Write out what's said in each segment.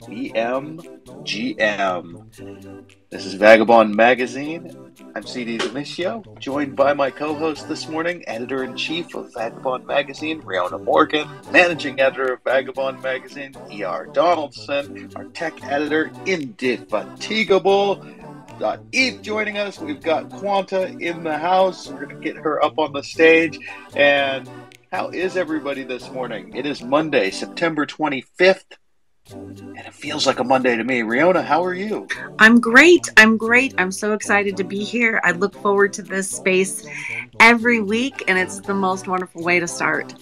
BMGM. This is Vagobond Magazine. I'm CD Demisio, joined by my co-host this morning, editor-in-chief of Vagobond Magazine, Riona Morgan, managing editor of Vagobond Magazine, E.R. Donaldson, our tech editor, Indefatigable. Eve joining us. We've got Quanta in the house. We're going to get her up on the stage. And how is everybody this morning? It is Monday, September 25th. And it feels like a Monday to me. Riona, how are you? I'm great. I'm so excited to be here. I look forward to this space every week, and it's the most wonderful way to start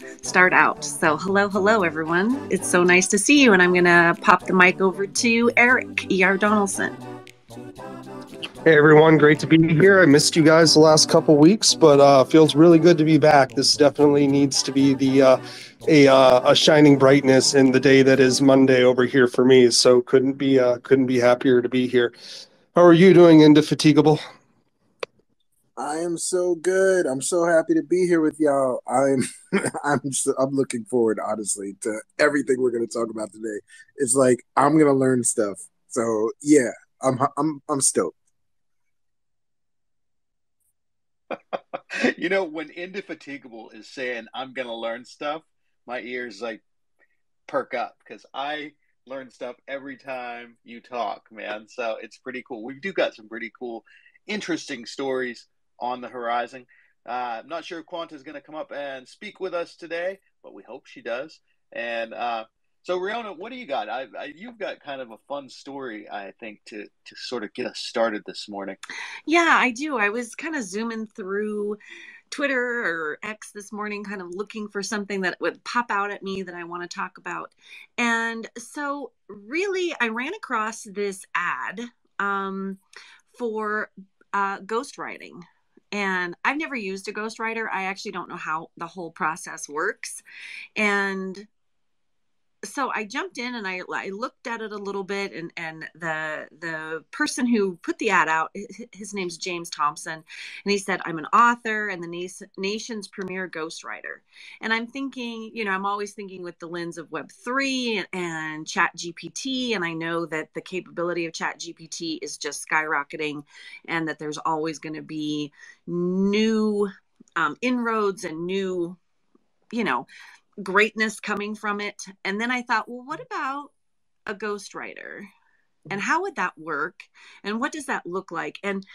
out. So hello, everyone. It's so nice to see you, and I'm going to pop the mic over to Eric, E.R. Donaldson. Hey everyone, great to be here. I missed you guys the last couple weeks, but feels really good to be back. This definitely needs to be a shining brightness in the day that is Monday over here for me. So couldn't be happier to be here. How are you doing, Indefatigable? I am so good. I'm so happy to be here with y'all. I'm looking forward, honestly, to everything we're going to talk about today. It's like I'm going to learn stuff. So yeah, I'm stoked. You know, when Indefatigable is saying I'm gonna learn stuff, my ears like perk up because I learn stuff every time you talk, man. So it's pretty cool. We do got some pretty cool, interesting stories on the horizon. I'm not sure if Quanta is gonna come up and speak with us today, but we hope she does. And so, Riona, what do you got? You've got kind of a fun story, I think, to sort of get us started this morning. Yeah, I do. I was kind of zooming through Twitter or X this morning, kind of looking for something that would pop out at me that I want to talk about. And so, really, I ran across this ad for ghostwriting. And I've never used a ghostwriter. I actually don't know how the whole process works. And so I jumped in and I looked at it a little bit, and the person who put the ad out, his name's James Thompson, and he said, I'm an author and the nation's premier ghostwriter. And I'm thinking, I'm always thinking with the lens of Web3 and Chat GPT, and I know that the capability of Chat GPT is just skyrocketing, and that there's always going to be new inroads and new, greatness coming from it. And then I thought, well, what about a ghostwriter? And how would that work? And what does that look like? And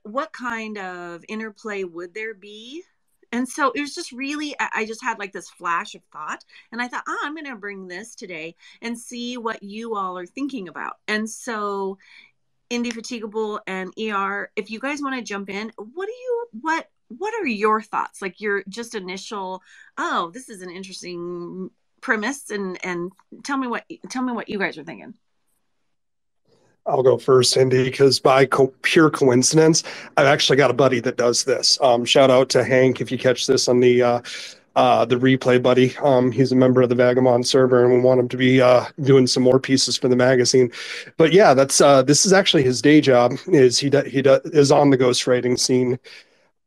what kind of interplay would there be? And so it was just really, I just had like this flash of thought. And I thought, I'm going to bring this today and see what you all are thinking about. And so Indefatigable and ER, if you guys want to jump in, what are your thoughts? Like your just initial, oh, this is an interesting premise, and tell me what you guys are thinking. I'll go first, Indy, because by pure coincidence, I've actually got a buddy that does this. Shout out to Hank if you catch this on the replay, buddy. He's a member of the Vagobond server, and we want him to be doing some more pieces for the magazine. But yeah, that's this is actually his day job. Is is on the ghostwriting scene.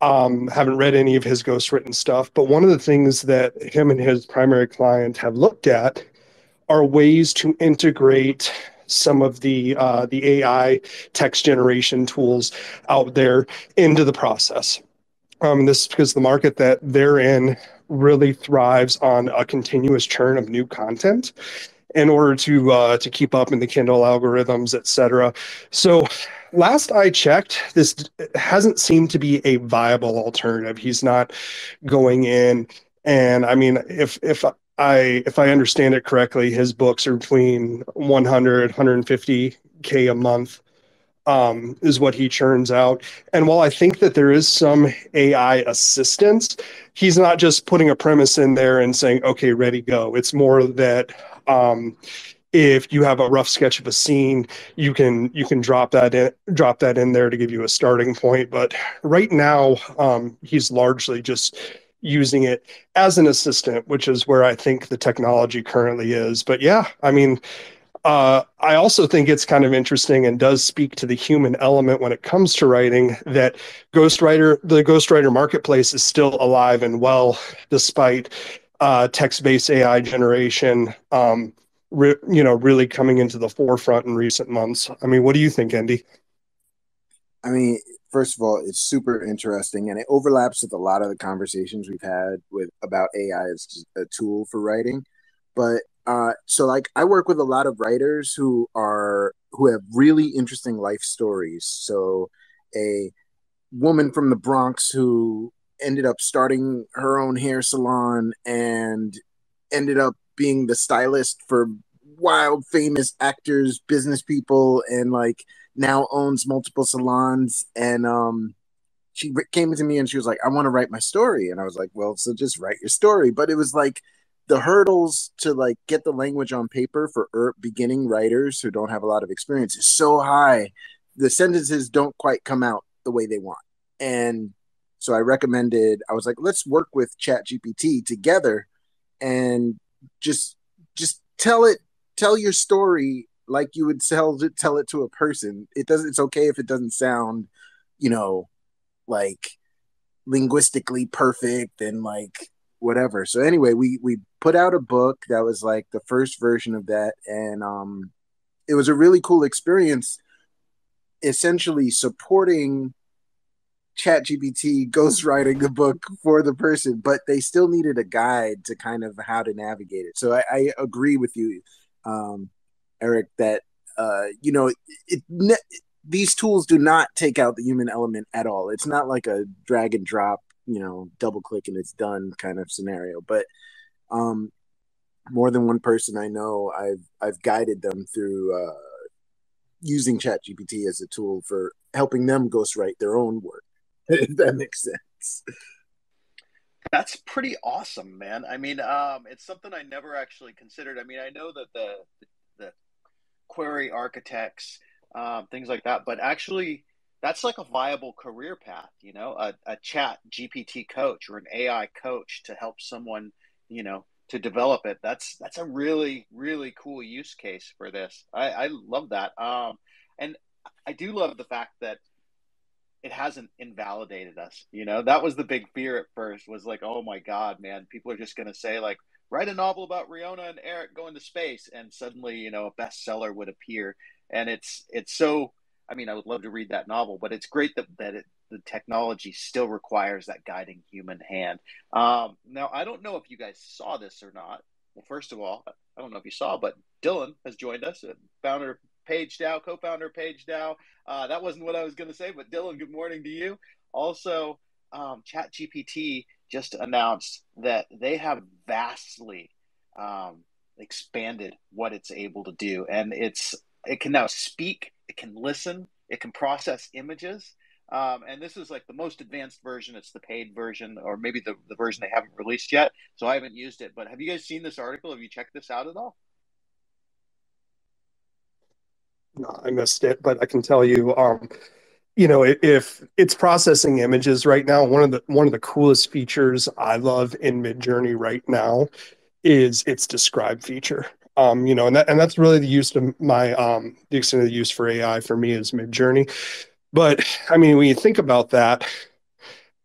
Haven't read any of his ghostwritten stuff, but one of the things that him and his primary client have looked at are ways to integrate some of the AI text generation tools out there into the process. This is because the market that they're in really thrives on a continuous churn of new content in order to keep up in the Kindle algorithms, etc. So last I checked, this hasn't seemed to be a viable alternative. He's not going in, and I mean, if I understand it correctly, his books are between 100, 150K a month is what he churns out. And while I think that there is some AI assistance, he's not just putting a premise in there and saying, okay, ready, go. It's more that if you have a rough sketch of a scene, you can drop that in there to give you a starting point. But right now, he's largely just using it as an assistant, which is where I think the technology currently is. But yeah, I mean, I also think it's kind of interesting and does speak to the human element when it comes to writing that the ghostwriter marketplace is still alive and well despite text-based AI generation. really coming into the forefront in recent months. I mean, what do you think, Andy? I mean, first of all, it's super interesting, and it overlaps with a lot of the conversations we've had with about AI as just a tool for writing. But so like I work with a lot of writers who have really interesting life stories. So a woman from the Bronx who ended up starting her own hair salon and ended up being the stylist for wild famous actors, business people, and like now owns multiple salons. And she came to me and she was like, I want to write my story. And I was like, well, so just write your story. But it was like the hurdles to like get the language on paper for beginning writers who don't have a lot of experience is so high. The sentences don't quite come out the way they want. And so I was like, let's work with Chat GPT together and just tell your story like you would tell it to a person. It's okay if it doesn't sound, you know, like linguistically perfect and like whatever. So anyway, we put out a book that was like the first version of that, and it was a really cool experience, essentially supporting ChatGPT ghostwriting the book for the person, but they still needed a guide to kind of how to navigate it. So I agree with you, um, Eric, that it, these tools do not take out the human element at all. It's not like a drag and drop, double click and it's done kind of scenario. But um, more than one person I know, I've guided them through using ChatGPT as a tool for helping them ghostwrite their own work. If that makes sense. That's pretty awesome, man. I mean, it's something I never actually considered. I mean, I know that the query architects, things like that, but actually, that's like a viable career path. A Chat GPT coach or an AI coach to help someone, to develop it. That's a really really cool use case for this. I love that. And I do love the fact that it hasn't invalidated us. That was the big fear at first, was like, oh my God, man, people are just going to say like, write a novel about Riona and Eric going to space. And suddenly, a bestseller would appear. And it's so, I mean, I would love to read that novel, but it's great that the technology still requires that guiding human hand. Now, I don't know if you guys saw this or not. Well, first of all, I don't know if you saw, but Dylan has joined us, founder Page Dow, co-founder Page Dow. That wasn't what I was going to say, but Dylan, good morning to you. Also, ChatGPT just announced that they have vastly expanded what it's able to do, and it can now speak, it can listen, it can process images. And this is like the most advanced version. It's the paid version, or maybe the version they haven't released yet. So I haven't used it. But have you guys seen this article? Have you checked this out at all? No, I missed it, but I can tell you, if it's processing images right now, one of the coolest features I love in Midjourney right now is its describe feature. And that's really the use of the extent of the use for AI for me is Midjourney. But I mean, when you think about that,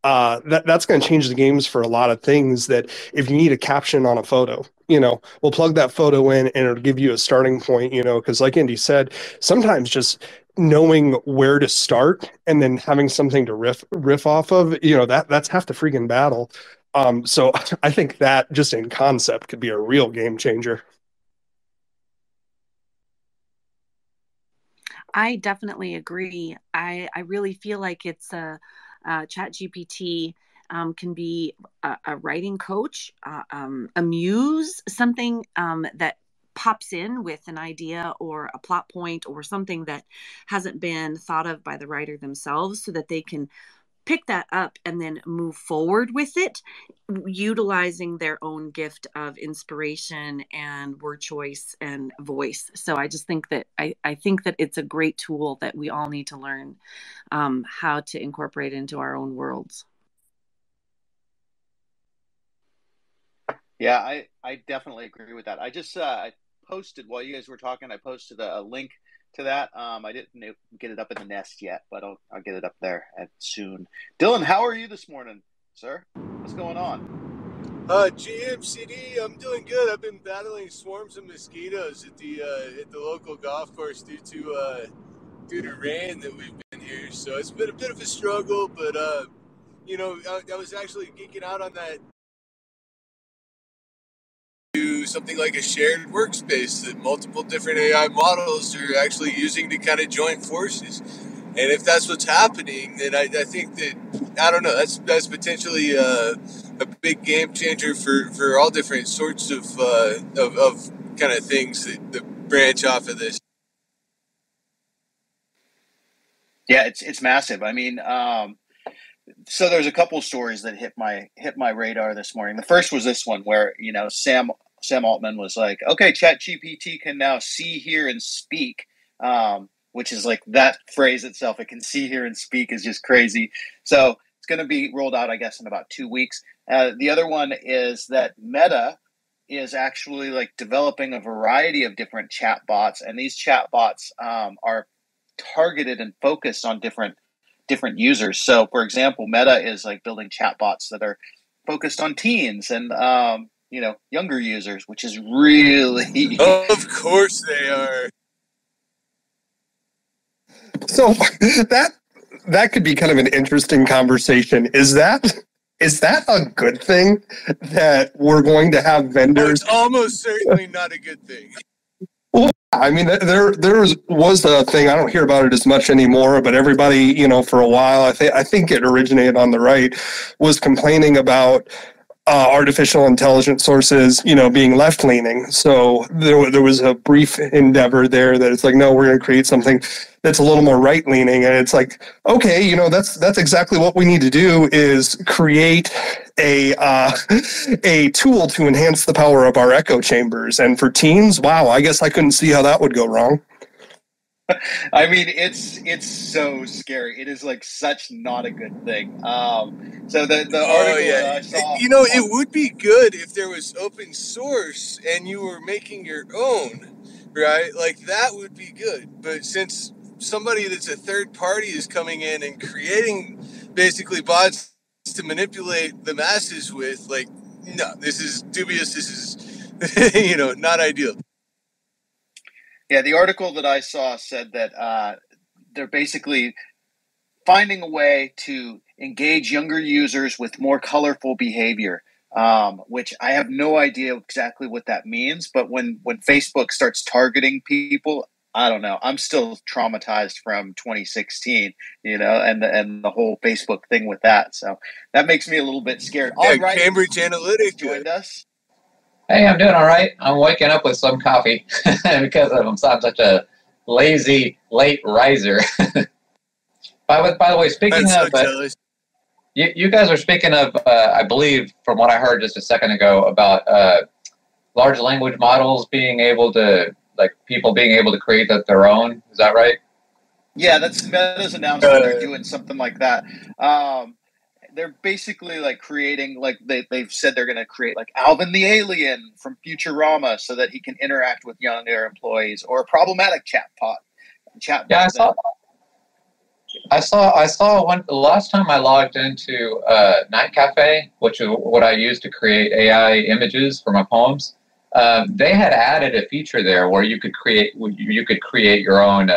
that's going to change the games for a lot of things. That if you need a caption on a photo, we'll plug that photo in and it'll give you a starting point, because like Andy said, sometimes just knowing where to start and then having something to riff off of, that's half the freaking battle. So I think that just in concept could be a real game changer. I definitely agree. I really feel like it's Chat GPT can be a writing coach, a muse, something that pops in with an idea or a plot point or something that hasn't been thought of by the writer themselves, so that they can pick that up and then move forward with it, utilizing their own gift of inspiration and word choice and voice. So I just think that I think that it's a great tool that we all need to learn how to incorporate into our own worlds. Yeah, I definitely agree with that. I posted while you guys were talking. I posted a link to that. I didn't get it up in the nest yet, but I'll get it up there soon. Dylan, how are you this morning, sir? What's going on? GMCD, I'm doing good. I've been battling swarms of mosquitoes at the local golf course due to rain that we've been here. So it's been a bit of a struggle, but I was actually geeking out on that. To something like a shared workspace that multiple different AI models are actually using to kind of join forces. And if that's what's happening, then I think that, I don't know, that's potentially a big game changer for all different sorts of kind of things that branch off of this. Yeah, it's massive. I mean, so there's a couple stories that hit my radar this morning. The first was this one where, Sam Altman was like, okay, ChatGPT can now see, hear, and speak, which is like that phrase itself. It can see, hear, and speak is just crazy. So it's going to be rolled out, I guess, in about 2 weeks. The other one is that Meta is actually like developing a variety of different chatbots, and these chatbots are targeted and focused on different users. So, for example, Meta is like building chatbots that are focused on teens and younger users, which is really of course they are. So that could be kind of an interesting conversation. Is that a good thing that we're going to have vendors? Oh, it's almost certainly not a good thing. Well, I mean, there was a thing, I don't hear about it as much anymore, but everybody, for a while, I think it originated on the right, was complaining about artificial intelligence sources, being left-leaning. So there was a brief endeavor there that it's like, no, we're going to create something that's a little more right-leaning. And it's like, okay, that's exactly what we need to do, is create a tool to enhance the power of our echo chambers. And for teens, wow, I guess I couldn't see how that would go wrong. I mean, it's so scary. It is like such not a good thing. So the article that I saw, it would be good if there was open source and you were making your own, right? Like that would be good. But since somebody that's a third party is coming in and creating basically bots to manipulate the masses with, like, no, this is dubious. This is, not ideal. Yeah, the article that I saw said that they're basically finding a way to engage younger users with more colorful behavior, which I have no idea exactly what that means. But when Facebook starts targeting people, I don't know. I'm still traumatized from 2016, and the whole Facebook thing with that. So that makes me a little bit scared. Yeah, all right, Cambridge Analytica joined us. Hey, I'm doing all right. I'm waking up with some coffee because I'm such a lazy late riser. By the way, speaking of, you guys are speaking of, I believe, from what I heard just a second ago, about large language models being able to, like, people being able to create their own. Is that right? Yeah, that's Meta's announcement. They're doing something like that. They're basically like creating, like they've said they're going to create like Alvin the Alien from Futurama so that he can interact with younger employees, or a problematic chatbot. Yeah, I saw one the last time I logged into Night Cafe, which is what I use to create AI images for my poems. They had added a feature there where you could create your own.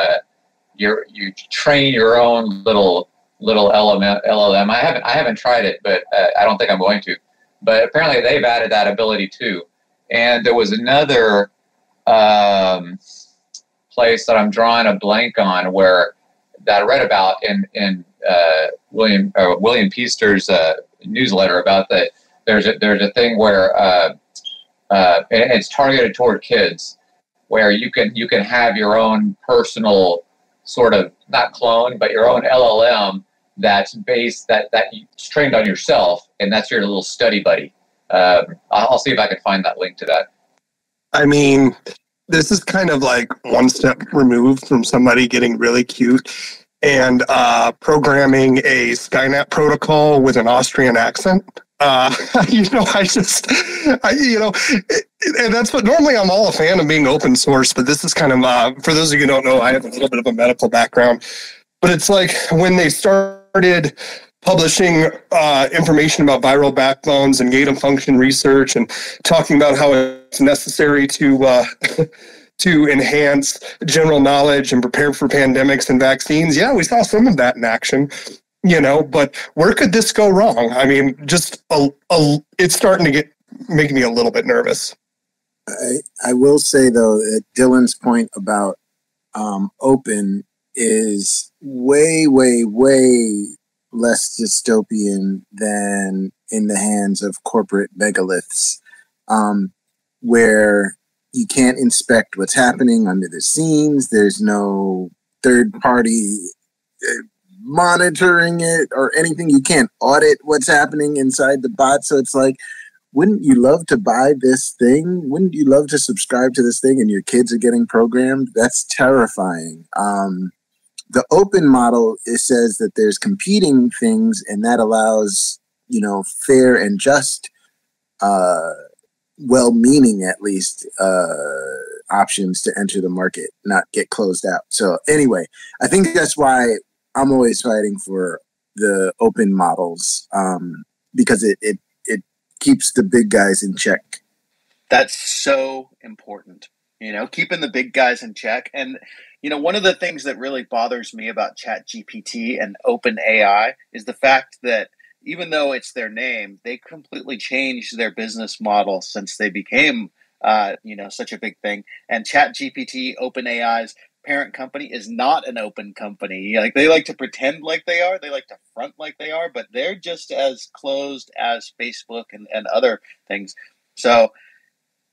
You train your own little LLM. I haven't tried it, but I don't think I'm going to. But apparently they've added that ability too. And there was another place that I'm drawing a blank on that I read about in William Peaster's newsletter about that. There's a thing where and it's targeted toward kids, where you can have your own personal sort of, not clone, but your own LLM that's based that's trained on yourself, and that's your little study buddy. I'll see if I can find that link to that. I mean, this is kind of like one step removed from somebody getting really cute and programming a Skynet protocol with an Austrian accent. And that's what normally I'm all a fan of being open source, but this is kind of, for those of you who don't know, I have a little bit of a medical background, but it's like when they started publishing information about viral backbones and gain of function research, and talking about how it's necessary to to enhance general knowledge and prepare for pandemics and vaccines. Yeah, we saw some of that in action, but where could this go wrong? I mean, just it's starting to make me a little bit nervous. I will say, though, that Dylan's point about open is way, way, way less dystopian than in the hands of corporate megaliths, where you can't inspect what's happening under the scenes. There's no third party monitoring it or anything. You can't audit what's happening inside the bot. So it's like, wouldn't you love to buy this thing? Wouldn't you love to subscribe to this thing and your kids are getting programmed? That's terrifying. The open model, it says that there's competing things, and that allows, fair and just, well-meaning at least, options to enter the market, not get closed out. So anyway, I think that's why I'm always fighting for the open models, because it keeps the big guys in check. That's so important, keeping the big guys in check. And, one of the things that really bothers me about ChatGPT and OpenAI is the fact that even though it's their name, they completely changed their business model since they became, such a big thing. And ChatGPT, OpenAI's parent company, is not an open company. Like, they like to pretend like they are. They like to front like they are, but they're just as closed as Facebook and other things. So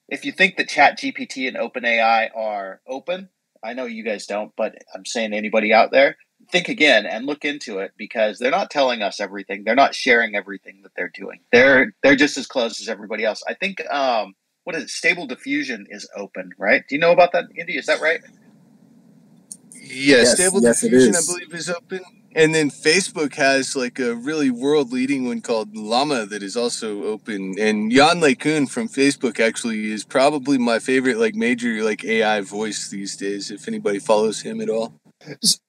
if you think that ChatGPT and OpenAI are open, I know you guys don't, but I'm saying anybody out there, think again and look into it, because they're not telling us everything. They're not sharing everything that they're doing. They're just as close as everybody else. I think, what is it? Stable Diffusion is open, right? Do you know about that, Indy? Is that right? Yeah, Stable Diffusion, I is. believe, is open. And then Facebook has like a really world-leading one called Llama that is also open. And Jan LeCun from Facebook actually is probably my favorite major AI voice these days, if anybody follows him at all.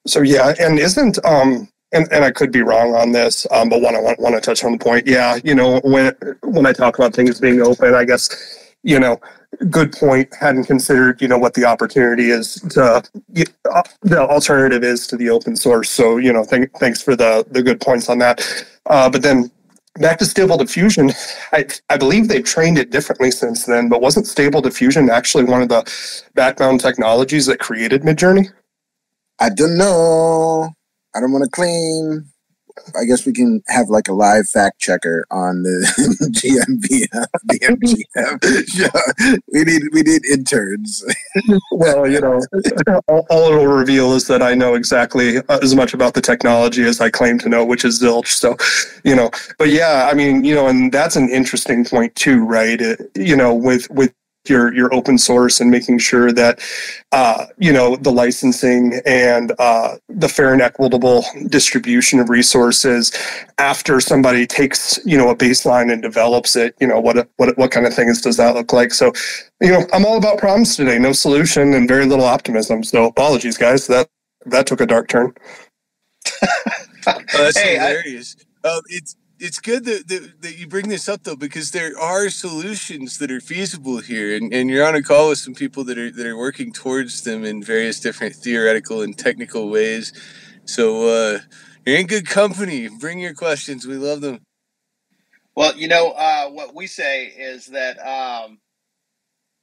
So yeah, and isn't and I could be wrong on this, but I want to touch on the point. Yeah, when I talk about things being open, I guess good point. Hadn't considered what the opportunity is to the alternative is to the open source. So thanks for the good points on that. But then back to Stable Diffusion, I believe they've trained it differently since then. But wasn't Stable Diffusion actually one of the background technologies that created Midjourney? I don't know. I don't want to claim. I guess we can have a live fact checker on the BMGM show. We need interns. Well, all it'll reveal is that I know exactly as much about the technology as I claim to know, which is zilch. So, but yeah, I mean, and that's an interesting point too, right? With your open source and making sure that the licensing and the fair and equitable distribution of resources after somebody takes a baseline and develops it. What kind of things does that look like? So I'm all about problems today, no solution and very little optimism. So apologies, guys, that took a dark turn. That's hilarious. It's good that you bring this up, though, because there are solutions that are feasible here, and you're on a call with some people that are working towards them in various different theoretical and technical ways. So you're in good company. Bring your questions. We love them. Well, what we say is that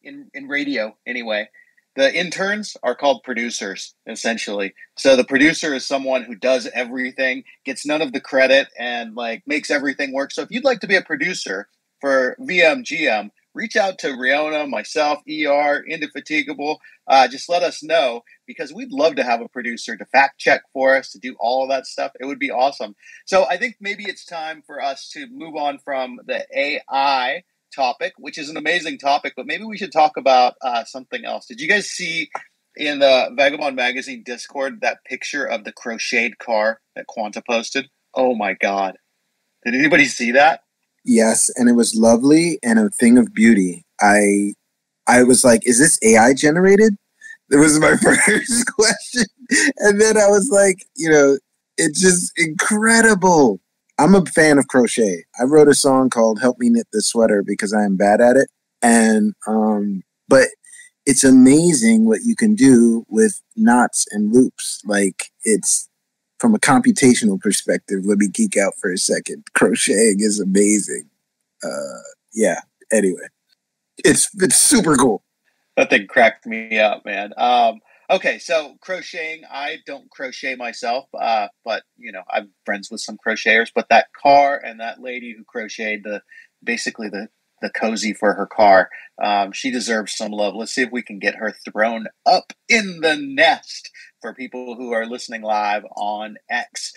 in radio, anyway, the interns are called producers, essentially. So the producer is someone who does everything, gets none of the credit, and makes everything work. So if you'd like to be a producer for VMGM, reach out to Riona, myself, ER, Indefatigable. Just let us know, because we'd love to have a producer to fact check for us, to do all of that stuff. It would be awesome. So I think maybe it's time for us to move on from the AI topic, which is an amazing topic, but maybe we should talk about something else. Did you guys see in the Vagobond magazine Discord that picture of the crocheted car that Quanta posted? Oh my God. Did anybody see that? Yes, and it was lovely and a thing of beauty. I was like, is this AI generated? That was my first question. And then I was like, it's just incredible. I'm a fan of crochet. I wrote a song called "Help Me Knit This Sweater" because I am bad at it, and but it's amazing what you can do with knots and loops. Like, it's from a computational perspective. Let me geek out for a second. Crocheting is amazing. Yeah. Anyway, it's super cool. That thing cracked me up, man. Okay, so crocheting, I don't crochet myself, but I'm friends with some crocheters. But that car and that lady who crocheted basically the cozy for her car, she deserves some love. Let's see if we can get her thrown up in the nest for people who are listening live on X.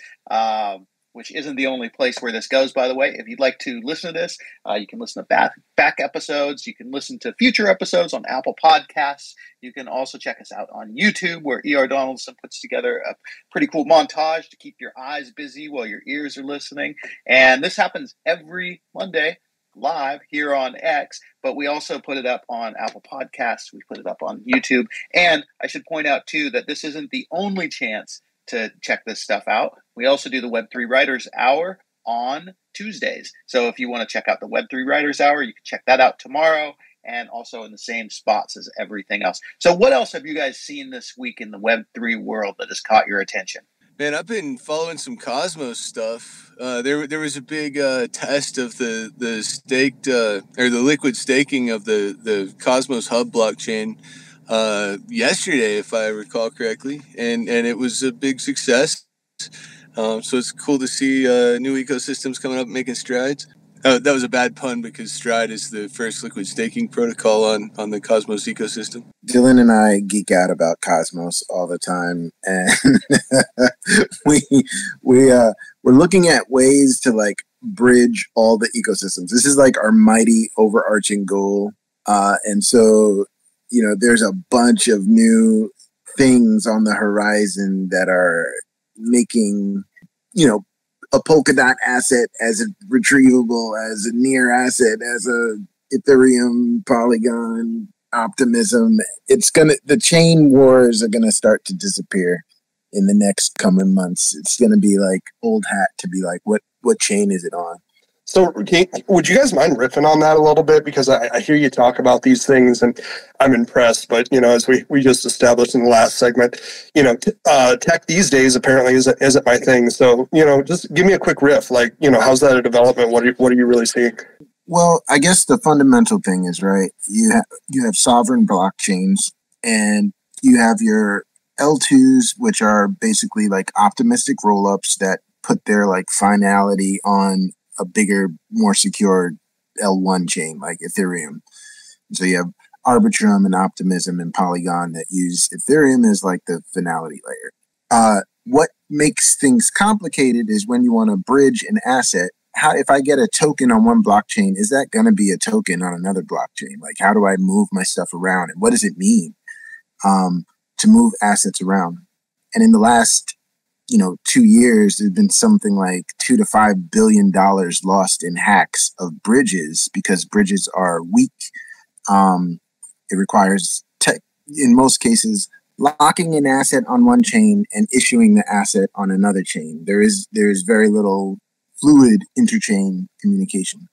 Which isn't the only place where this goes, by the way. If you'd like to listen to this, you can listen to back episodes. You can listen to future episodes on Apple Podcasts. You can also check us out on YouTube, where E.R. Donaldson puts together a pretty cool montage to keep your eyes busy while your ears are listening. And this happens every Monday live here on X, but we also put it up on Apple Podcasts. We put it up on YouTube. And I should point out, too, that this isn't the only chance to check this stuff out. We also do the Web3 Writers Hour on Tuesdays. So if you want to check out the Web3 Writers Hour, you can check that out tomorrow, and also in the same spots as everything else. So what else have you guys seen this week in the Web3 world that has caught your attention? Man, I've been following some Cosmos stuff. There was a big test of the staked or the liquid staking of the Cosmos Hub blockchain yesterday, if I recall correctly, and it was a big success. So it's cool to see new ecosystems coming up, making strides. That was a bad pun because Stride is the first liquid staking protocol on the Cosmos ecosystem. Dylan and I geek out about Cosmos all the time, and we're looking at ways to like bridge all the ecosystems. This is like our mighty overarching goal, and so there's a bunch of new things on the horizon that are making a Polkadot asset as a retrievable, as a near asset, as a Ethereum, Polygon, Optimism. The chain wars are gonna start to disappear in the next coming months. It's gonna be like old hat to be like, what chain is it on? So would you guys mind riffing on that a little bit? Because I hear you talk about these things and I'm impressed. But, as we just established in the last segment, tech these days apparently isn't my thing. So, just give me a quick riff. Like, how's that a development? What are you really seeing? Well, I guess the fundamental thing is, right, you have sovereign blockchains, and you have your L2s, which are basically like optimistic rollups that put their like finality on a bigger, more secure L1 chain like Ethereum. So you have Arbitrum and Optimism and Polygon that use Ethereum as like the finality layer. What makes things complicated is when you want to bridge an asset. If I get a token on one blockchain, is that going to be a token on another blockchain? Like, how do I move my stuff around, and what does it mean to move assets around? And in the last 2 years, there's been something like $2 to $5 billion lost in hacks of bridges because bridges are weak. It requires in most cases, locking an asset on one chain and issuing the asset on another chain. There's very little fluid interchain communication.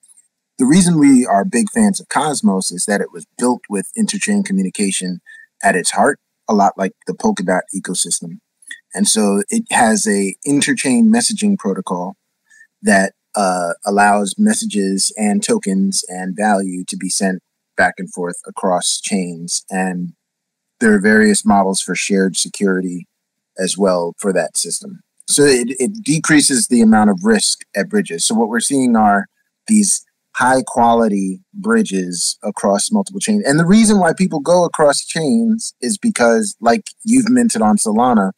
The reason we are big fans of Cosmos is that it was built with interchain communication at its heart, a lot like the Polkadot ecosystem. And so it has a interchain messaging protocol that allows messages and tokens and value to be sent back and forth across chains. And there are various models for shared security as well for that system. So it decreases the amount of risk at bridges. So what we're seeing are these high quality bridges across multiple chains. And the reason why people go across chains is because, like you've minted on Solana,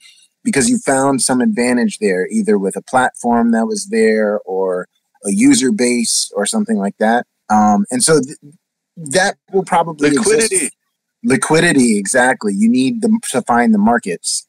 because you found some advantage there, either with a platform that was there or a user base or something like that. And so that will probably exist. Liquidity, exactly. You need to find the markets.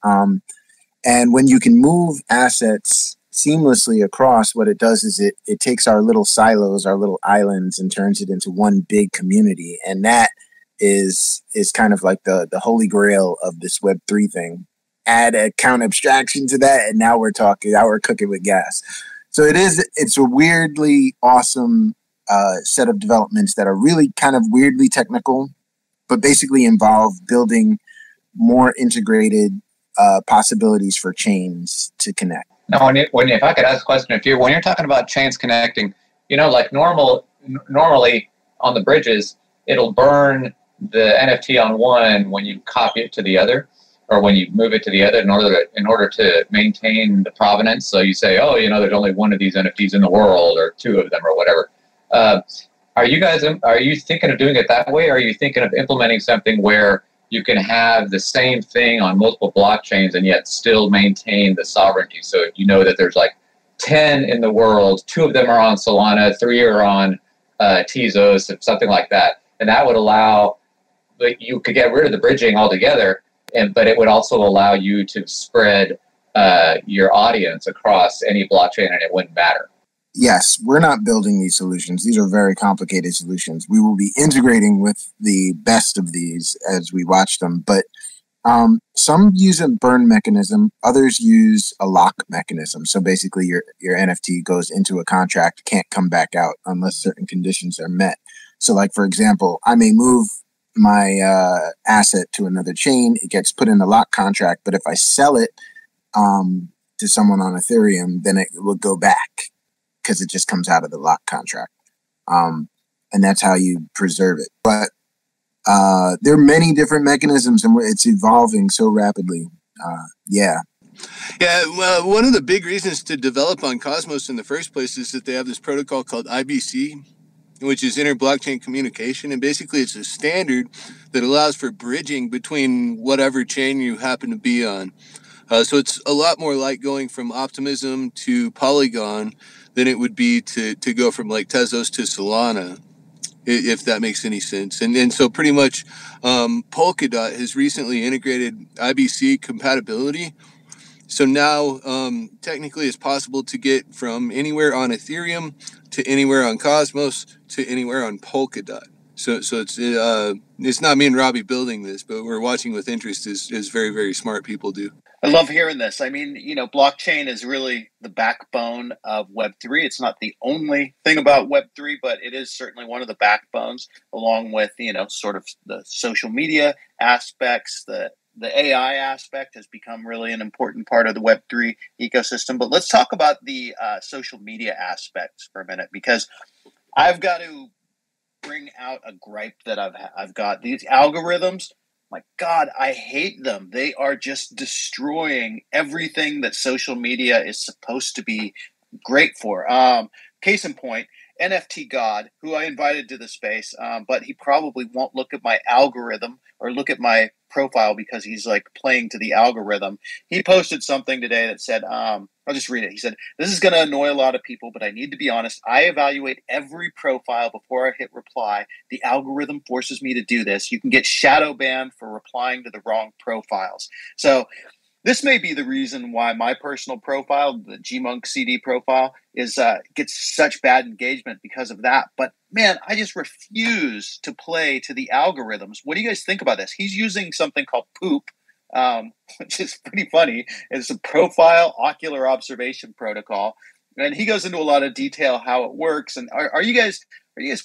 And when you can move assets seamlessly across, what it does is it takes our little silos, our little islands, and turns it into one big community. And that is kind of like the holy grail of this Web3 thing. Add account abstraction to that, and now we're cooking with gas. So it's a weirdly awesome set of developments that are really kind of weirdly technical, but basically involve building more integrated possibilities for chains to connect. Now, if I could ask a question, when you're talking about chains connecting, like normally on the bridges, it'll burn the NFT on one when you copy it to the other, or when you move it to the other in order to maintain the provenance. So you say, oh, there's only one of these NFTs in the world, or two of them, or whatever. Are you thinking of doing it that way? Or are you thinking of implementing something where you can have the same thing on multiple blockchains and yet still maintain the sovereignty? So that there's like 10 in the world, 2 of them are on Solana, 3 are on Tezos, something like that. And that would allow, you could get rid of the bridging altogether, but it would also allow you to spread your audience across any blockchain, and it wouldn't matter. Yes, we're not building these solutions. These are very complicated solutions. We will be integrating with the best of these as we watch them. But some use a burn mechanism. Others use a lock mechanism. So basically your NFT goes into a contract, can't come back out unless certain conditions are met. So like, for example, I may move my asset to another chain. It gets put in a lock contract. But if I sell it to someone on Ethereum, then it will go back, because it just comes out of the lock contract. And that's how you preserve it. But there are many different mechanisms, and it's evolving so rapidly. Yeah, well, one of the big reasons to develop on Cosmos in the first place is that they have this protocol called IBC, which is inter-blockchain communication. And basically it's a standard that allows for bridging between whatever chain you happen to be on. So it's a lot more like going from Optimism to Polygon than it would be to go from like Tezos to Solana, if that makes any sense. And so pretty much Polkadot has recently integrated IBC compatibility. So now technically it's possible to get from anywhere on Ethereum to anywhere on Cosmos to anywhere on Polkadot. So it's not me and Robbie building this, but we're watching with interest as very, very smart people do. I love hearing this. I mean, blockchain is really the backbone of Web3. It's not the only thing about Web3, but it is certainly one of the backbones, along with, sort of the social media aspects. The AI aspect has become really an important part of the Web3 ecosystem. But let's talk about the social media aspects for a minute, because I've got to bring out a gripe that I've got. These algorithms, my God, I hate them. They are just destroying everything that social media is supposed to be great for. Case in point, NFT God, who I invited to the space, but he probably won't look at my algorithm or look at my profile because he's like playing to the algorithm. He posted something today that said, I'll just read it. He said, "This is going to annoy a lot of people, but I need to be honest. I evaluate every profile before I hit reply. The algorithm forces me to do this. You can get shadow banned for replying to the wrong profiles." So this may be the reason why my personal profile, the Gmonk CD profile, gets such bad engagement because of that. But man, I just refuse to play to the algorithms. What do you guys think about this? He's using something called Poop, which is pretty funny. It's a profile ocular observation protocol, and he goes into a lot of detail how it works. And are you guys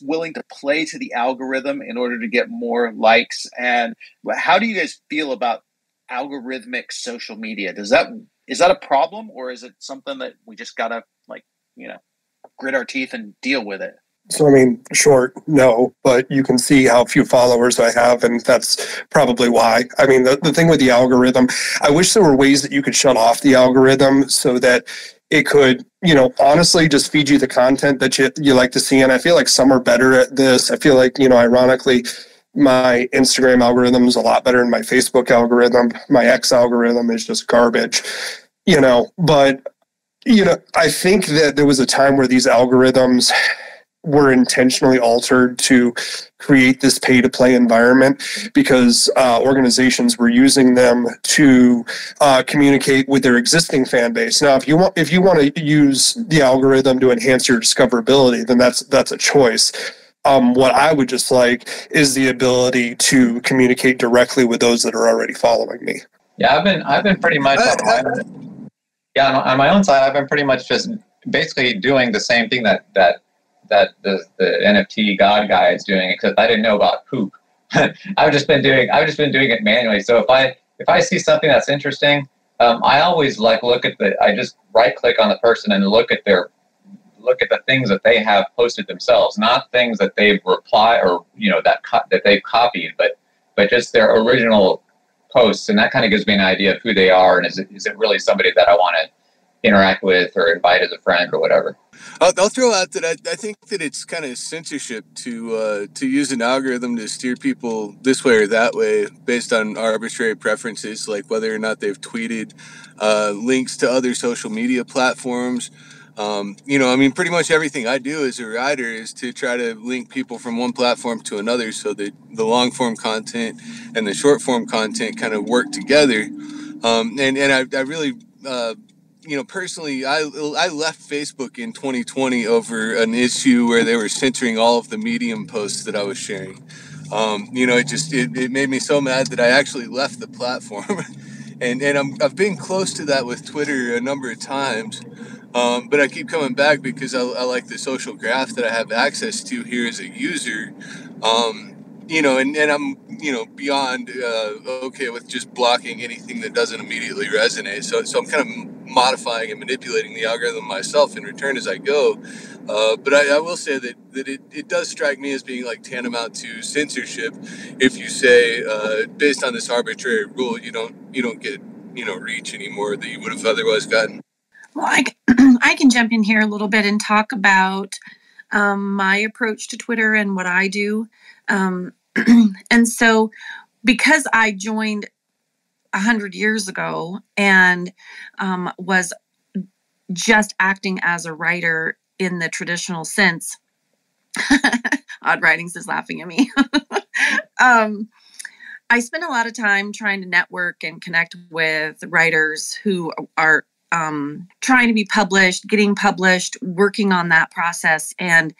willing to play to the algorithm in order to get more likes? And how do you guys feel about algorithmic social media? Is that a problem, or is it something that we just gotta grit our teeth and deal with it? So, I mean, short, no, but you can see how few followers I have, and that's probably why. I mean, the thing with the algorithm, I wish there were ways that you could shut off the algorithm so that it could, honestly just feed you the content that you like to see. And I feel like some are better at this. I feel like, ironically, my Instagram algorithm is a lot better than my Facebook algorithm. My X algorithm is just garbage, but, I think that there was a time where these algorithms were intentionally altered to create this pay-to-play environment because organizations were using them to communicate with their existing fan base. Now, if you want to use the algorithm to enhance your discoverability, then that's a choice. What I would just like is the ability to communicate directly with those that are already following me. Yeah, I've been pretty much on my own side. I've been pretty much just basically doing the same thing that the NFT God guy is doing, except I didn't know about poop. I've just been doing it manually. So if I see something that's interesting, I always I just right click on the person and look at the things that they have posted themselves, not things that they've replied or that they've copied, but just their original posts, and that kind of gives me an idea of who they are and is it really somebody that I want to interact with or invite as a friend or whatever. I'll throw out that I think that it's kind of censorship to use an algorithm to steer people this way or that way based on arbitrary preferences, like whether or not they've tweeted links to other social media platforms. Pretty much everything I do as a writer is to try to link people from one platform to another so that the long form content and the short form content kind of work together. I really, personally, I left Facebook in 2020 over an issue where they were censoring all of the Medium posts that I was sharing. It made me so mad that I actually left the platform. and I've been close to that with Twitter a number of times. But I keep coming back because I like the social graph that I have access to here as a user. And I'm, beyond okay with just blocking anything that doesn't immediately resonate. So I'm kind of modifying and manipulating the algorithm myself in return as I go. But I will say that it does strike me as being like tantamount to censorship if you say, based on this arbitrary rule, you don't get, reach anymore that you would have otherwise gotten. Well, I can jump in here a little bit and talk about my approach to Twitter and what I do. And so because I joined 100 years ago and was just acting as a writer in the traditional sense, Odd Writings is laughing at me. I spend a lot of time trying to network and connect with writers who are trying to be published, getting published, working on that process. And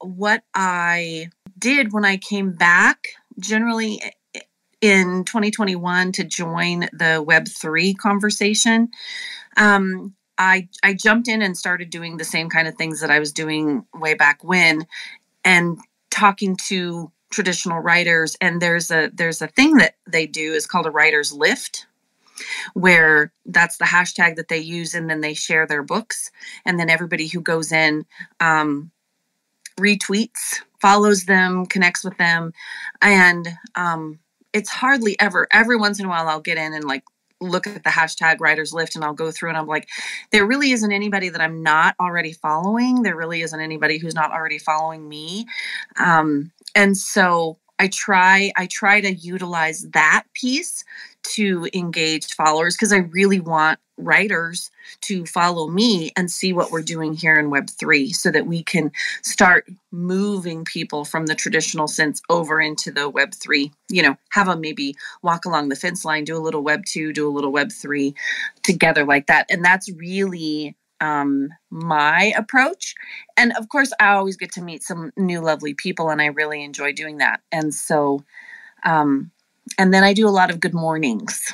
what I did when I came back, generally in 2021, to join the Web3 conversation, I jumped in and started doing the same kind of things that I was doing way back when, and talking to traditional writers. And there's a thing that they do is called a writer's lift, where that's the hashtag that they use, and then they share their books, and then everybody who goes in retweets, follows them, connects with them, and it's hardly ever. Every once in a while I'll get in and like look at the hashtag writers lift, and I'll go through and I'm like, there really isn't anybody that I'm not already following. There really isn't anybody who's not already following me. And so I try to utilize that piece to engage followers, because I really want writers to follow me and see what we're doing here in Web3, so that we can start moving people from the traditional sense over into the Web3, have them maybe walk along the fence line, do a little Web2, do a little Web3 together like that. And that's really my approach. And of course, I always get to meet some new lovely people, and I really enjoy doing that. And so, and then I do a lot of good mornings.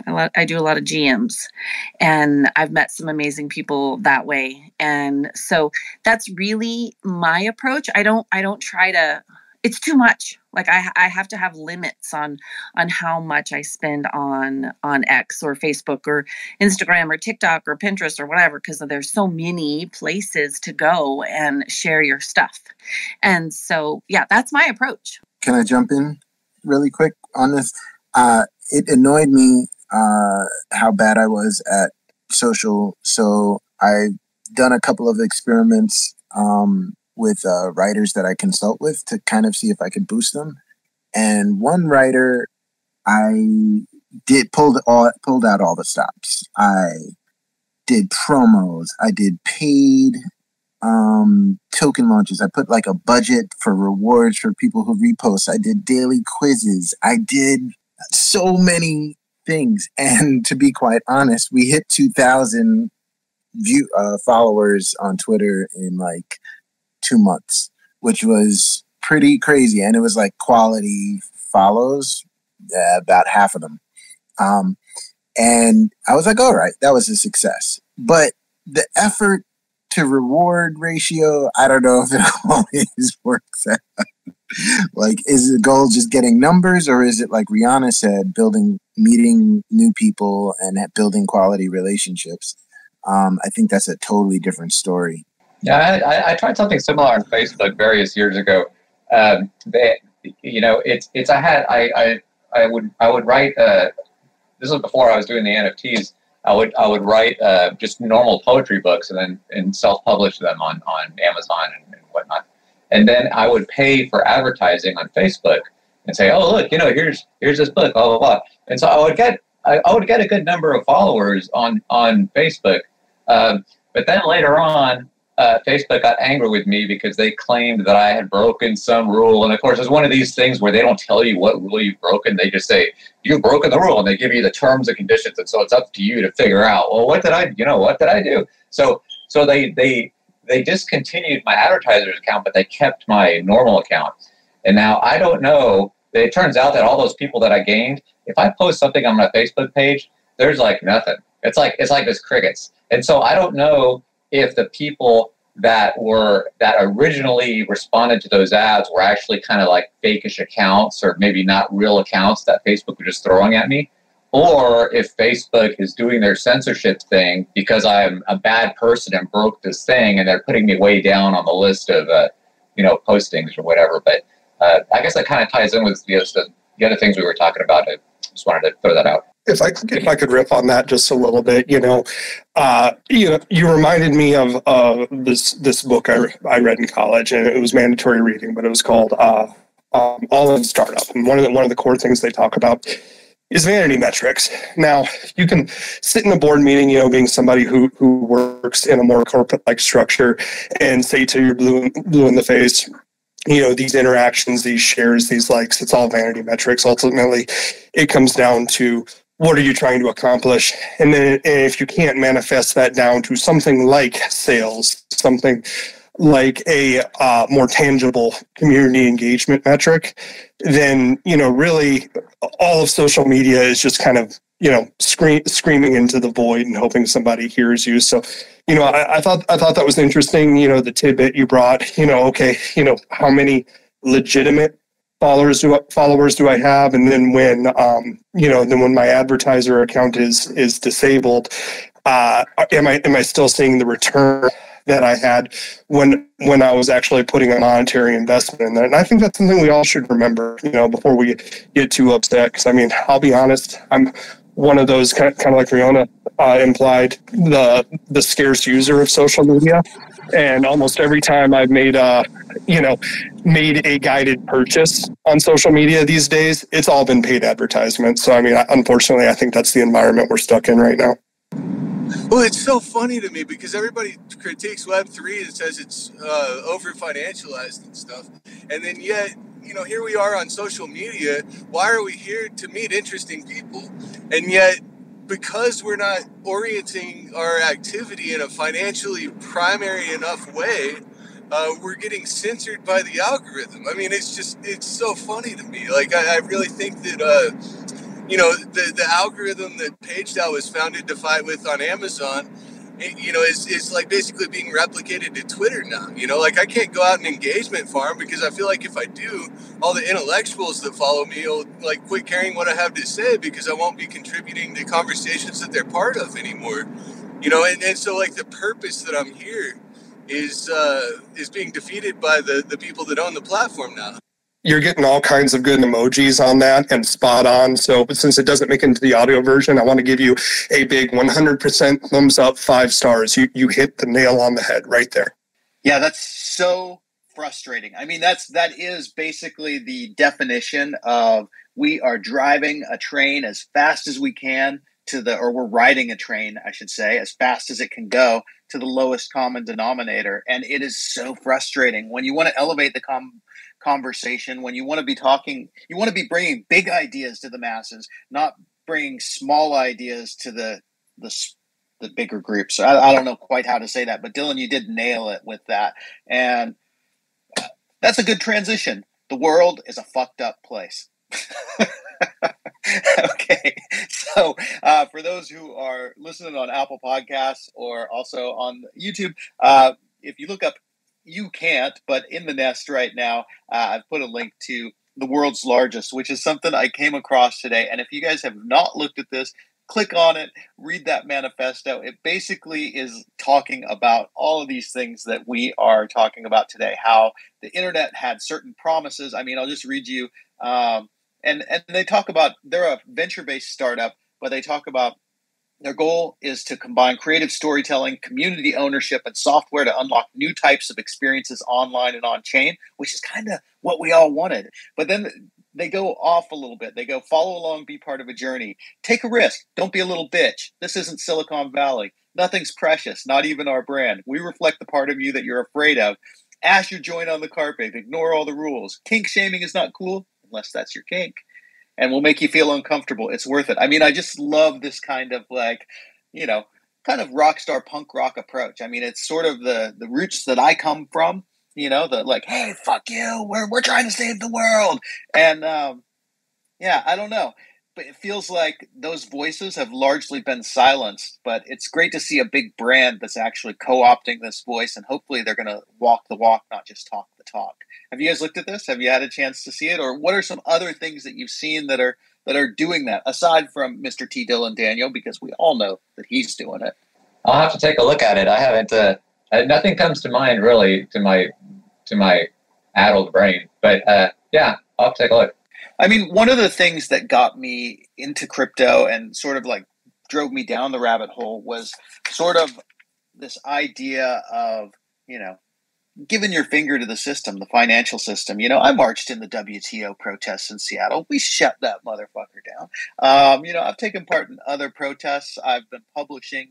I do a lot of GMs, and I've met some amazing people that way. And so that's really my approach. I don't try to, it's too much. Like I have to have limits on how much I spend on X or Facebook or Instagram or TikTok or Pinterest or whatever, because there's so many places to go and share your stuff. And so, yeah, that's my approach. Can I jump in really quick on this? It annoyed me how bad I was at social. So I've done a couple of experiments with writers that I consult with to kind of see if I could boost them. And one writer, I pulled out all the stops. I did promos. I did paid token launches. I put like a budget for rewards for people who repost. I did daily quizzes. I did so many things. And to be quite honest, we hit 2,000 followers on Twitter in like 2 months, which was pretty crazy. And it was like quality follows, about half of them. And I was like, all right, that was a success. But the effort to reward ratio, I don't know if it always works out. Like, is the goal just getting numbers, or is it like Rihanna said, meeting new people and building quality relationships? I think that's a totally different story. Yeah, I tried something similar on Facebook various years ago. I would write. This was before I was doing the NFTs. I would write just normal poetry books and self-publish them on Amazon and whatnot. And then I would pay for advertising on Facebook and say, oh, look, here's this book, blah blah blah. And so I would get a good number of followers on Facebook. But then later on, Facebook got angry with me because they claimed that I had broken some rule. And of course, it's one of these things where they don't tell you what rule you've broken. They just say, you've broken the rule, and they give you the terms and conditions. And so it's up to you to figure out, well, what did I do? So they discontinued my advertiser's account, but they kept my normal account. And now I don't know. It turns out that all those people that I gained, if I post something on my Facebook page, there's like nothing. It's like there's crickets. And so I don't know if the people that originally responded to those ads were actually kind of like fakish accounts, or maybe not real accounts that Facebook was just throwing at me, or if Facebook is doing their censorship thing because I'm a bad person and broke this thing, and they're putting me way down on the list of postings or whatever. But I guess that kind of ties in with the other things we were talking about. I just wanted to throw that out. If I could riff on that just a little bit, you reminded me of this book I read in college, and it was mandatory reading, but it was called All in Startup. And one of the core things they talk about is vanity metrics. Now, you can sit in a board meeting, being somebody who works in a more corporate-like structure, and say to your blue in the face, these interactions, these shares, these likes, it's all vanity metrics. Ultimately, it comes down to, what are you trying to accomplish? And then if you can't manifest that down to something like sales, something like a more tangible community engagement metric, then, really all of social media is just kind of, screaming into the void and hoping somebody hears you. So, I thought that was interesting, the tidbit you brought, how many legitimate followers do I have? And then when my advertiser account is disabled, am I still seeing the return that I had when I was actually putting a monetary investment in that? And I think that's something we all should remember, before we get too upset. Because I'll be honest, I'm one of those kind of like Rihanna implied, the scarce user of social media. And almost every time I've made a guided purchase on social media these days, it's all been paid advertisement. So, unfortunately, I think that's the environment we're stuck in right now. Well, it's so funny to me because everybody critiques Web3 and says it's over financialized and stuff. And then yet, here we are on social media. Why are we here? To meet interesting people. And yet, because we're not orienting our activity in a financially primary enough way, we're getting censored by the algorithm. It's so funny to me. Like, I really think that, the algorithm that PageDAO was founded to fight with on Amazon, is like basically being replicated to Twitter now. Like, I can't go out and engagement farm because I feel like if I do, all the intellectuals that follow me will like quit caring what I have to say because I won't be contributing to conversations that they're part of anymore. And so like the purpose that I'm here is being defeated by the people that own the platform now. You're getting all kinds of good emojis on that and spot on. So, but since it doesn't make it into the audio version, I want to give you a big 100% thumbs up, 5 stars. You hit the nail on the head right there. Yeah, that's so frustrating. That is basically the definition of we are driving a train as fast as we can or we're riding a train, I should say, as fast as it can go to the lowest common denominator. And it is so frustrating when you want to elevate the conversation, when you want to be talking, you want to be bringing big ideas to the masses, not bringing small ideas to the bigger groups. So I don't know quite how to say that, but Dylan, you did nail it with that. And that's a good transition. The world is a fucked up place. Okay. So for those who are listening on Apple Podcasts or also on YouTube, if you look up You Can't, but in the Nest right now, I've put a link to the world's largest, which is something I came across today. And if you guys have not looked at this, click on it, read that manifesto. It basically is talking about all of these things that we are talking about today, how the internet had certain promises. I mean, I'll just read you. And they talk about, they're a venture-based startup, but they talk about their goal is to combine creative storytelling, community ownership, and software to unlock new types of experiences online and on-chain, which is kind of what we all wanted. But then they go off a little bit. They go, follow along, be part of a journey. Take a risk. Don't be a little bitch. This isn't Silicon Valley. Nothing's precious, not even our brand. We reflect the part of you that you're afraid of. Ash your joint on the carpet. Ignore all the rules. Kink shaming is not cool unless that's your kink. And will make you feel uncomfortable. It's worth it. I mean, I just love this kind of kind of rock star punk rock approach. I mean, it's sort of the roots that I come from, the like, hey, fuck you. We're trying to save the world. And I don't know. But it feels like those voices have largely been silenced. But it's great to see a big brand that's actually co-opting this voice. And hopefully they're going to walk the walk, not just talk the talk. Have you guys looked at this? Have you had a chance to see it? Or what are some other things that you've seen that are doing that, aside from Mr. T. Dillon Daniel, because we all know that he's doing it? I'll have to take a look at it. I haven't. Nothing comes to mind really to my addled brain. But I'll have to take a look. I mean, one of the things that got me into crypto and sort of like drove me down the rabbit hole was sort of this idea of, giving your finger to the system, the financial system. I marched in the WTO protests in Seattle. We shut that motherfucker down. I've taken part in other protests. I've been publishing,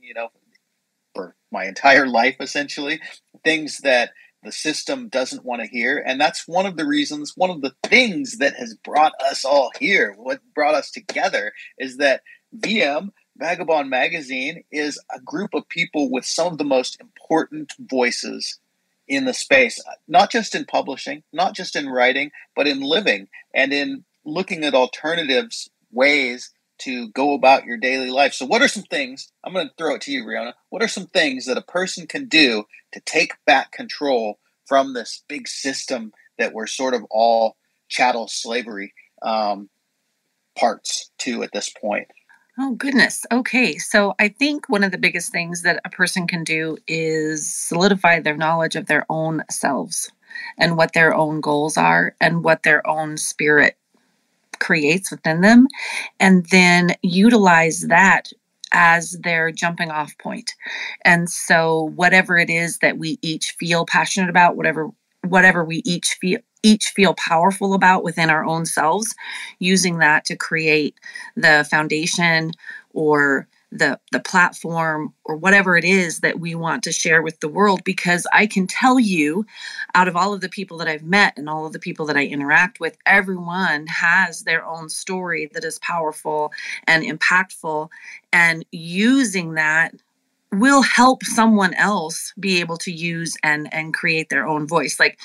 for my entire life, essentially, things that the system doesn't want to hear. And that's one of the things that has brought us all here. What brought us together is that Vagobond Magazine, is a group of people with some of the most important voices in the space, not just in publishing, not just in writing, but in living and in looking at alternatives, ways to go about your daily life. So what are some things, I'm going to throw it to you, Riona, what are some things that a person can do to take back control from this big system that we're sort of all chattel slavery parts to at this point? Oh, goodness. Okay. So I think one of the biggest things that a person can do is solidify their knowledge of their own selves and what their own goals are and what their own spirit creates within them, and then utilize that as their jumping off point. And so whatever it is that we each feel passionate about, whatever we each feel powerful about within our own selves, using that to create the foundation or the platform or whatever it is that we want to share with the world. Because I can tell you, out of all of the people that I've met and all of the people that I interact with, everyone has their own story that is powerful and impactful, and using that will help someone else be able to use and create their own voice. Like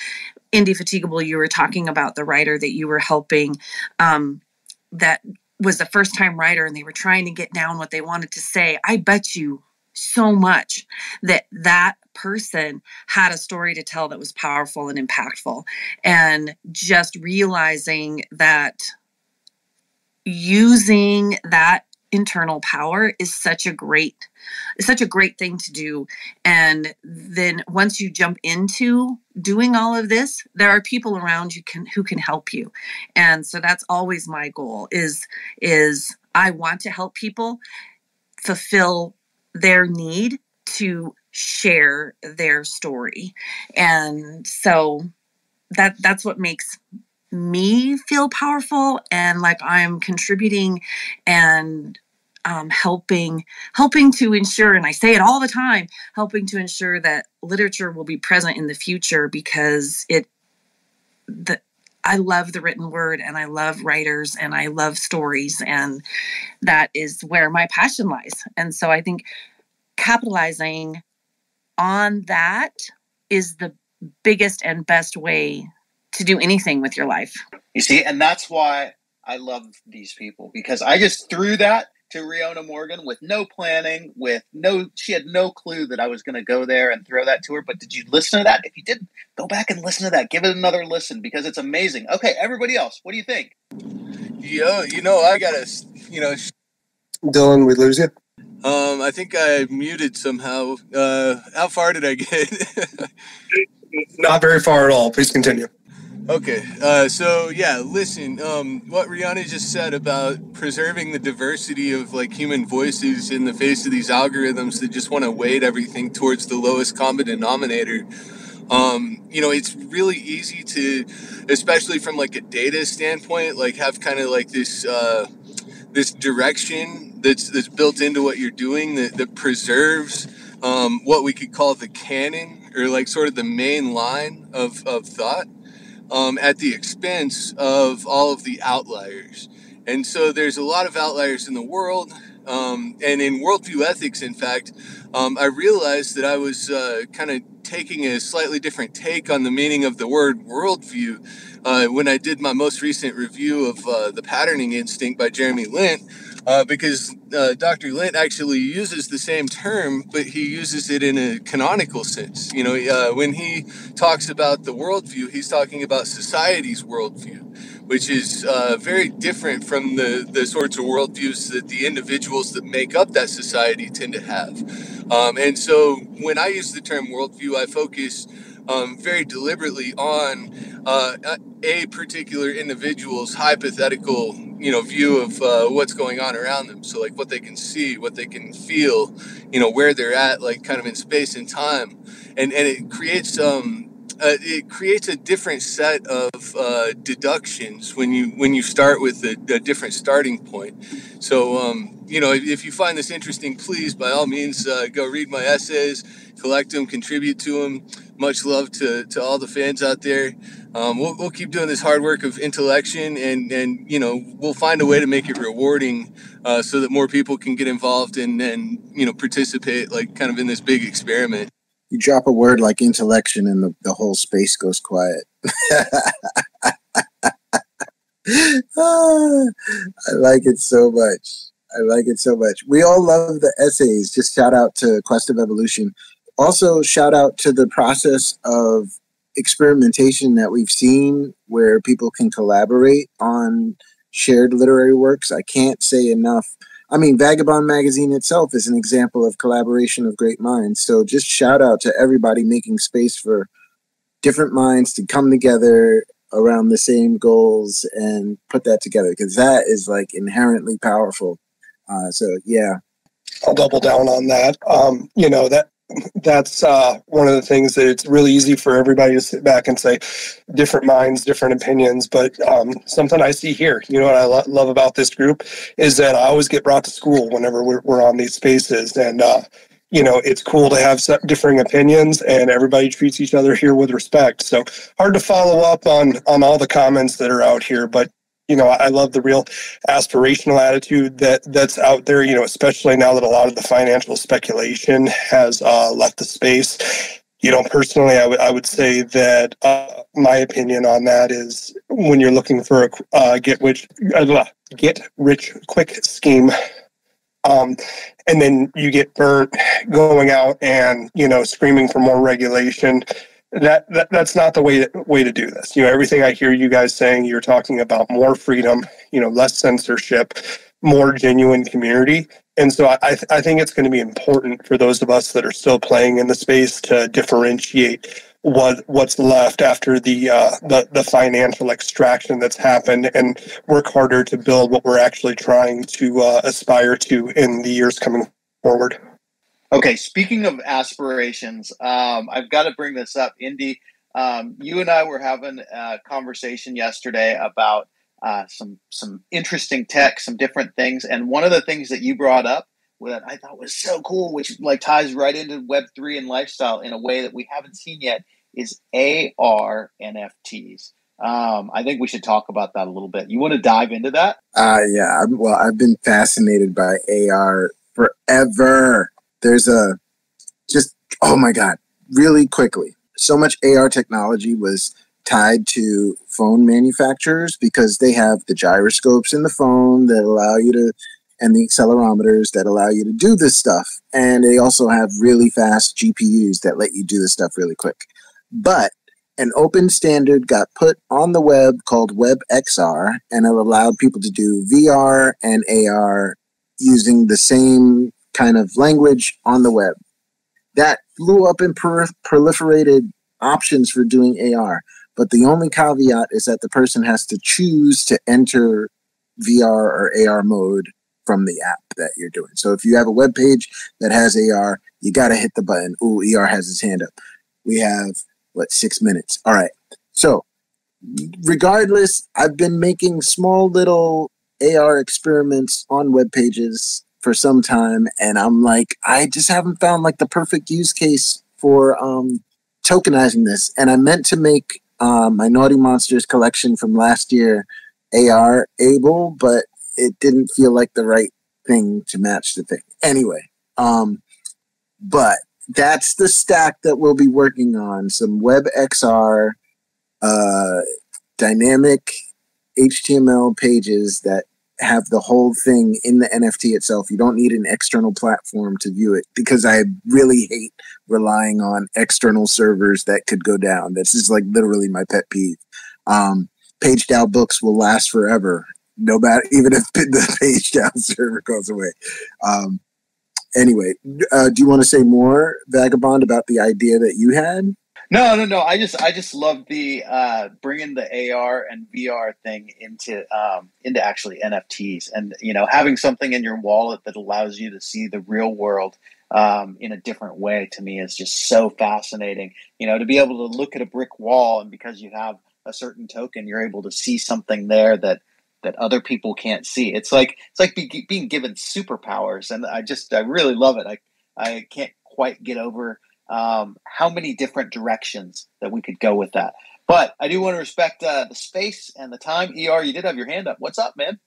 Indefatigable, you were talking about the writer that you were helping, that was the first time writer, and they were trying to get down what they wanted to say. I bet you so much that person had a story to tell that was powerful and impactful. And just realizing that using that internal power is such a great thing to do. And then once you jump into doing all of this, there are people around you who can help you. And so that's always my goal is I want to help people fulfill their need to share their story. And so that's what makes me feel powerful and like I'm contributing and helping to ensure, and I say it all the time, helping to ensure that literature will be present in the future, because I love the written word and I love writers and I love stories, and that is where my passion lies. And so I think capitalizing on that is the biggest and best way to do anything with your life. You see, and that's why I love these people, because I just threw that to Riona Morgan with no planning, she had no clue that I was going to go there and throw that to her. But did you listen to that? If you didn't, go back and listen to that. Give it another listen because it's amazing. Okay, everybody else, what do you think? Yeah, I gotta, Dylan, we lose you. I think I muted somehow. How far did I get? Not very far at all. Please continue. Okay, so yeah, listen, what Rihanna just said about preserving the diversity of like human voices in the face of these algorithms that just want to weight everything towards the lowest common denominator. It's really easy to, especially from like a data standpoint, like have kind of like this direction that's built into what you're doing that preserves what we could call the canon or like sort of the main line of thought. At the expense of all of the outliers. And so there's a lot of outliers in the world. And in worldview ethics, in fact, I realized that I was kind of taking a slightly different take on the meaning of the word worldview when I did my most recent review of The Patterning Instinct by Jeremy Lent. Because Dr. Lent actually uses the same term, but he uses it in a canonical sense. When he talks about the worldview, he's talking about society's worldview, which is very different from the sorts of worldviews that the individuals that make up that society tend to have. And so when I use the term worldview, I focus very deliberately on a particular individual's hypothetical view of what's going on around them. So like what they can see, what they can feel, where they're at, like kind of in space and time, and it creates a different set of deductions when you start with a different starting point. So if you find this interesting, please by all means go read my essays, collect them, contribute to them. Much love to all the fans out there. We'll keep doing this hard work of intellection, and we'll find a way to make it rewarding so that more people can get involved and participate like kind of in this big experiment. You drop a word like intellection and the whole space goes quiet. I like it so much. We all love the essays. Just shout out to Quest of Evolution. Also, shout out to the process of experimentation that we've seen where people can collaborate on shared literary works. I can't say enough. I mean, Vagobond magazine itself is an example of collaboration of great minds. So just shout out to everybody making space for different minds to come together around the same goals and put that together, because that is like inherently powerful. So yeah, I'll double down on that. That's one of the things that it's really easy for everybody to sit back and say different minds, different opinions. But something I see here, what I love about this group is that I always get brought to school whenever we're on these spaces. And, it's cool to have differing opinions and everybody treats each other here with respect. So hard to follow up on all the comments that are out here. But I love the real aspirational attitude that's out there, especially now that a lot of the financial speculation has left the space. Personally, I would say that my opinion on that is when you're looking for a get rich quick scheme, and then you get burnt going out and, screaming for more regulation. That's not the way to do this. Everything I hear you guys saying, you're talking about more freedom, less censorship, more genuine community. And so I think it's going to be important for those of us that are still playing in the space to differentiate what's left after the financial extraction that's happened and work harder to build what we're actually trying to aspire to in the years coming forward. Okay, speaking of aspirations, I've got to bring this up. Indy, you and I were having a conversation yesterday about some interesting tech, some different things. And one of the things that you brought up that I thought was so cool, which like ties right into Web3 and lifestyle in a way that we haven't seen yet, is AR NFTs. I think we should talk about that a little bit. You want to dive into that? Yeah. I've been fascinated by AR forever. There's oh my God, really quickly. So much AR technology was tied to phone manufacturers because they have the gyroscopes in the phone that allow you to and the accelerometers that allow you to do this stuff. And they also have really fast GPUs that let you do this stuff really quick. But an open standard got put on the web called WebXR, and it allowed people to do VR and AR using the same kind of language on the web. That blew up and proliferated options for doing AR. But the only caveat is that the person has to choose to enter VR or AR mode from the app that you're doing. So if you have a web page that has AR, you got to hit the button. Ooh, ER has his hand up. We have, 6 minutes. All right. So regardless, I've been making small little AR experiments on web pages for some time, and I'm like, I just haven't found like the perfect use case for tokenizing this. And I meant to make my Naughty Monsters collection from last year AR able, but it didn't feel like the right thing to match the thing. Anyway, but that's the stack that we'll be working on. Some WebXR dynamic HTML pages that have the whole thing in the NFT itself. You don't need an external platform to view it, because I really hate relying on external servers that could go down. This is like literally my pet peeve. Page down books will last forever, no matter, even if the page down server goes away. Anyway, do you want to say more, Vagobond, about the idea that you had? No. I just love the bringing the AR and VR thing into actually NFTs, and having something in your wallet that allows you to see the real world in a different way, to me is just so fascinating. To be able to look at a brick wall, and because you have a certain token, you're able to see something there that other people can't see. It's like being given superpowers, and I really love it. I can't quite get over how many different directions that we could go with that. But I do want to respect the space and the time. ER, you did have your hand up. What's up, man?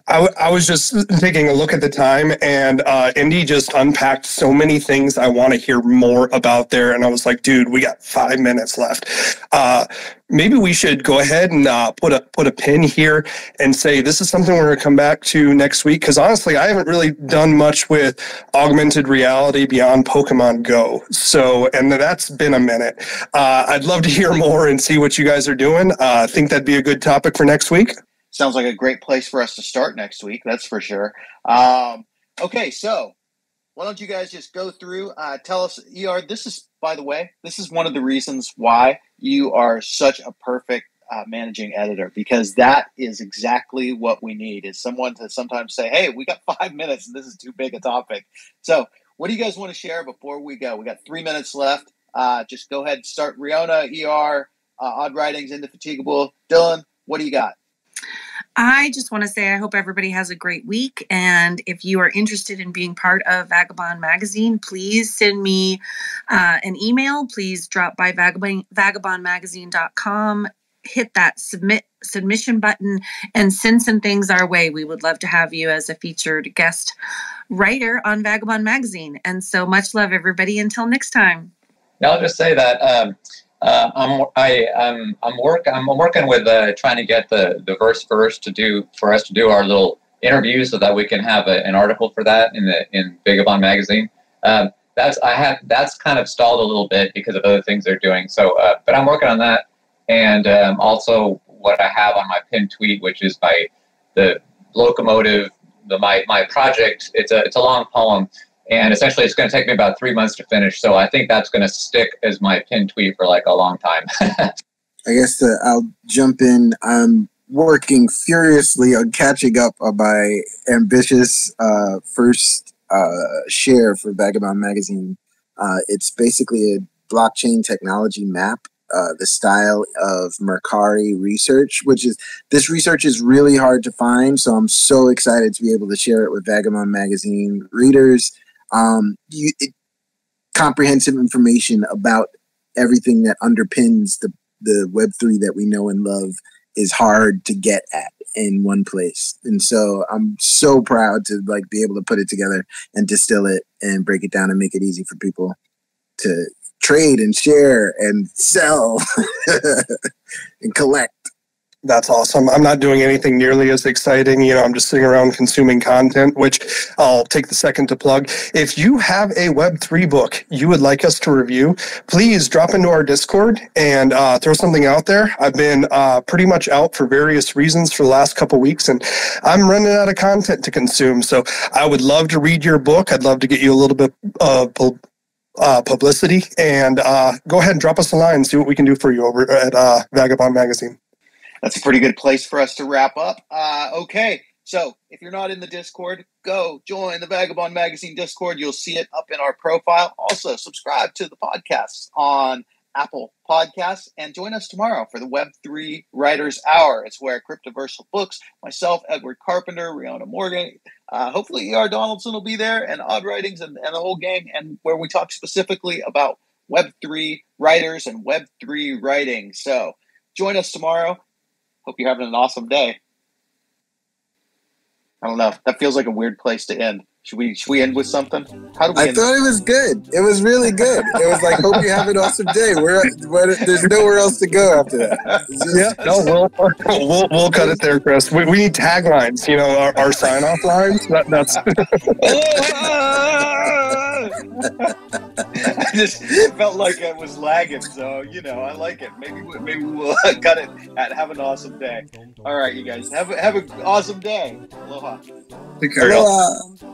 I was just taking a look at the time, and Indy just unpacked so many things I want to hear more about there. And I was like, dude, we got 5 minutes left. Maybe we should go ahead and put a pin here and say this is something we're going to come back to next week. Because honestly, I haven't really done much with augmented reality beyond Pokemon Go. So, and that's been a minute. I'd love to hear more and see what you guys are doing. I think that'd be a good topic for next week. Sounds like a great place for us to start next week. That's for sure. Okay, so why don't you guys just go through, tell us, ER, this is one of the reasons why you are such a perfect managing editor, because that is exactly what we need, is someone to sometimes say, hey, we got 5 minutes and this is too big a topic. So what do you guys want to share before we go? We got 3 minutes left. Just go ahead and start. Riona, ER, Odd Writings, Indefatigable. Dylan, what do you got? I just want to say I hope everybody has a great week. And if you are interested in being part of Vagobond Magazine, please send me an email. Please drop by vagobondmagazine.com, hit that submission button, and send some things our way. We would love to have you as a featured guest writer on Vagobond Magazine. And so much love, everybody. Until next time. I'll just say that I'm working with trying to get the verse first for us to do our little interview, so that we can have an article for that in Vagobond Magazine. That's kind of stalled a little bit because of other things they're doing. So, but I'm working on that, and also what I have on my pinned tweet, which is the locomotive, my project. It's a long poem. And essentially, it's going to take me about 3 months to finish. So I think that's going to stick as my pinned tweet for like a long time. I guess I'll jump in. I'm working furiously on catching up on my ambitious first share for Vagobond Magazine. It's basically a blockchain technology map, the style of Mercari research, this research is really hard to find. So I'm so excited to be able to share it with Vagobond Magazine readers. Comprehensive information about everything that underpins the Web3 that we know and love is hard to get at in one place. And so I'm so proud to be able to put it together and distill it and break it down and make it easy for people to trade and share and sell and collect. That's awesome. I'm not doing anything nearly as exciting. I'm just sitting around consuming content, which I'll take the second to plug. If you have a Web3 book you would like us to review, please drop into our Discord and throw something out there. I've been pretty much out for various reasons for the last couple weeks, and I'm running out of content to consume. So I would love to read your book. I'd love to get you a little bit of publicity, and go ahead and drop us a line, see what we can do for you over at Vagobond Magazine. That's a pretty good place for us to wrap up. Okay, so if you're not in the Discord, go join the Vagobond Magazine Discord. You'll see it up in our profile. Also, subscribe to the podcast on Apple Podcasts, and join us tomorrow for the Web3 Writers Hour. It's where Cryptoversal Books, myself, Edward Carpenter, Rihanna Morgan, hopefully E.R. Donaldson will be there, and Odd Writings and the whole gang, and where we talk specifically about Web3 writers and Web3 writing. So join us tomorrow. Hope you're having an awesome day. I don't know. That feels like a weird place to end. Should we end with something? How do we end? Thought it was good. It was really good. It was like, hope you have an awesome day. There's nowhere else to go after that. We'll cut it there, Chris. We need taglines. Our sign off lines. That's. I just felt like I was lagging, so I like it. Maybe we'll cut it at "Have an awesome day." All right, you guys have an awesome day. Aloha. Take care. Aloha.